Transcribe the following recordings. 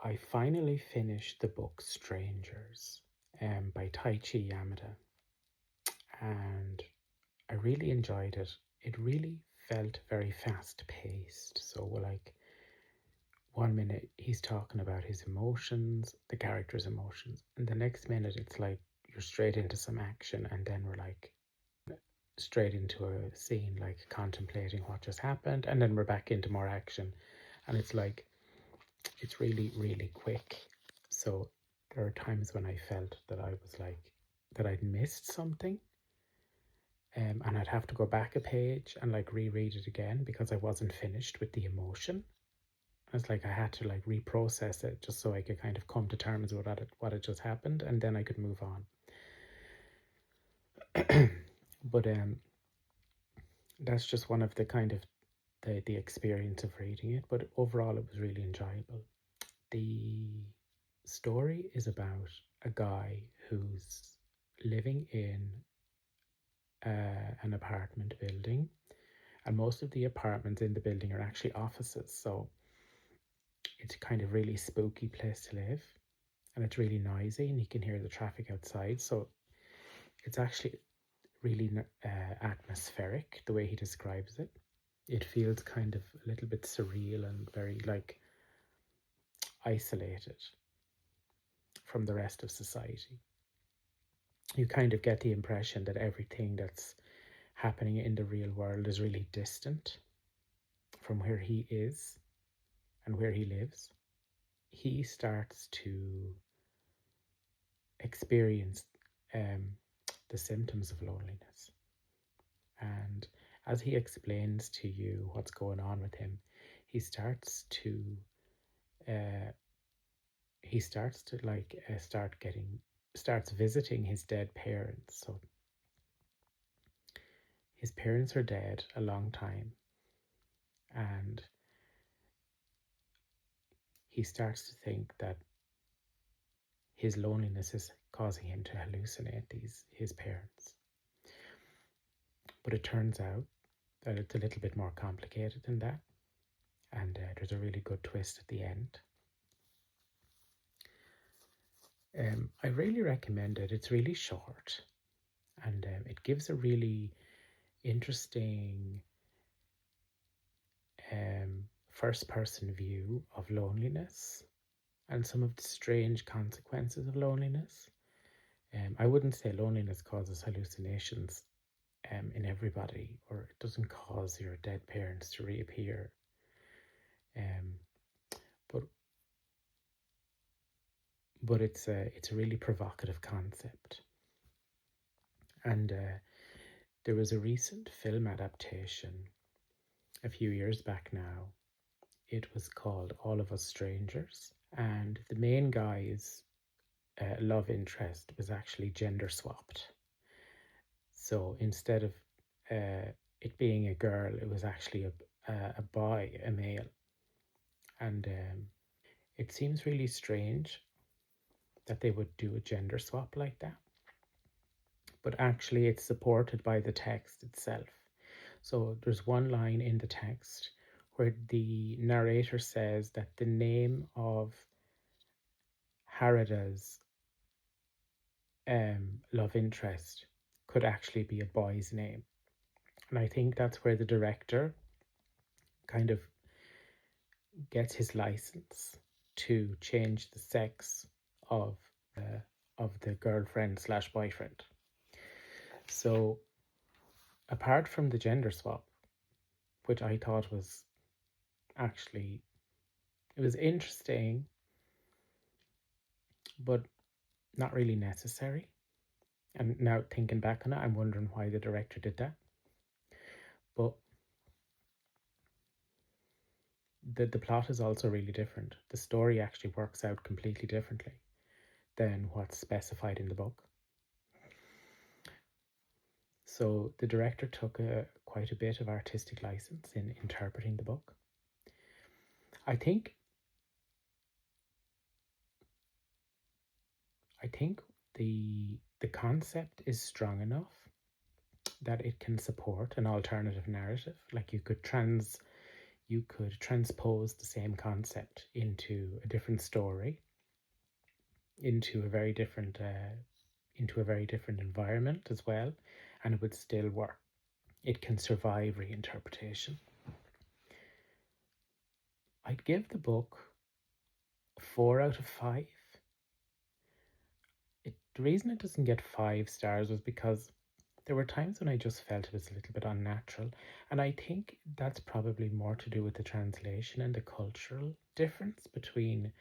I finally finished the book Strangers by Taichi Yamada, and I really enjoyed it. It really felt very fast paced. So, like, 1 minute he's talking about his emotions, the character's emotions, and the next minute it's like you're straight into some action, and then we're like straight into a scene, like contemplating what just happened, and then we're back into more action, and it's like it's really, really quick. So there are times when I felt that I was like that I'd missed something, and I'd have to go back a page and like reread it again because I wasn't finished with the emotion. It's like I had to like reprocess it just so I could kind of come to terms with what had just happened, and then I could move on. But that's just one of the kind of the experience of reading it. But overall, it was really enjoyable. The story is about a guy who's living in an apartment building, and most of the apartments in the building are actually offices. So it's a kind of really spooky place to live, and it's really noisy, and you can hear the traffic outside. So it's actually really atmospheric the way he describes it. It feels kind of a little bit surreal and very like isolated from the rest of society. You kind of get the impression that everything that's happening in the real world is really distant from where he is and where he lives. He starts to experience the symptoms of loneliness. And as he explains to you what's going on with him, he starts to starts visiting his dead parents. So his parents are dead a long time, and he starts to think that his loneliness is causing him to hallucinate his parents. But it turns out that it's a little bit more complicated than that, and there's a really good twist at the end. I really recommend it. It's really short, and it gives a really interesting first-person view of loneliness and some of the strange consequences of loneliness. I wouldn't say loneliness causes hallucinations in everybody, or it doesn't cause your dead parents to reappear. But it's a really provocative concept. And there was a recent film adaptation a few years back now. It was called All of Us Strangers, and the main guy's love interest was actually gender swapped. So instead of it being a girl, it was actually a boy, a male. And it seems really strange that they would do a gender swap like that. But actually it's supported by the text itself. So there's one line in the text where the narrator says that the name of Harida's love interest could actually be a boy's name. And I think that's where the director kind of gets his license to change the sex of the girlfriend slash boyfriend. So apart from the gender swap, which I thought was actually, it was interesting, but not really necessary. And now thinking back on it, I'm wondering why the director did that. But the plot is also really different. The story actually works out completely differently than what's specified in the book. So the director took quite a bit of artistic license in interpreting the book. I think the concept is strong enough that it can support an alternative narrative. Like you could you could transpose the same concept into a different story, into a very different environment as well, and it would still work. It can survive reinterpretation. I'd give the book 4 out of 5. The reason it doesn't get 5 stars was because there were times when I just felt it was a little bit unnatural, and I think that's probably more to do with the translation and the cultural difference between,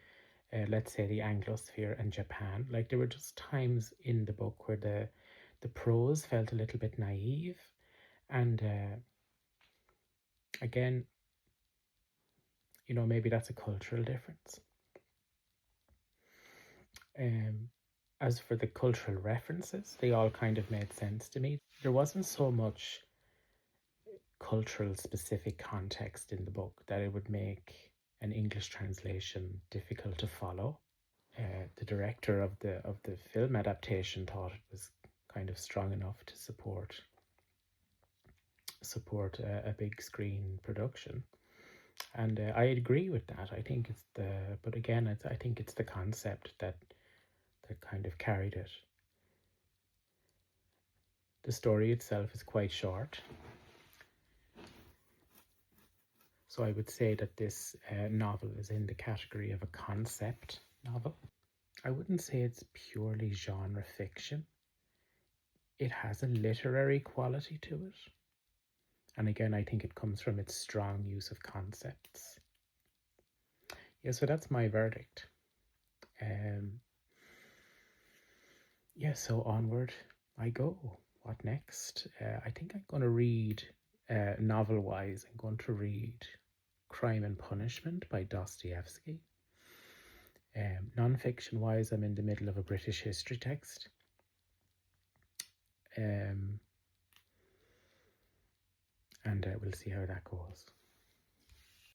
let's say, the Anglosphere and Japan. Like, there were just times in the book where the prose felt a little bit naive, and again, you know, maybe that's a cultural difference. As for the cultural references, they all kind of made sense to me. There wasn't so much cultural specific context in the book that it would make an English translation difficult to follow. The director of the film adaptation thought it was kind of strong enough to support a big screen production, and I agree with that. I think it's but again, I think it's the concept that kind of carried it. The story itself is quite short, so I would say that this novel is in the category of a concept novel. I wouldn't say it's purely genre fiction. It has a literary quality to it, and again, I think it comes from its strong use of concepts. Yeah, so that's my verdict. Yeah, so onward I go. What next? I think I'm going to read, novel-wise, I'm going to read Crime and Punishment by Dostoevsky. Non-fiction-wise, I'm in the middle of a British history text. And we'll see how that goes.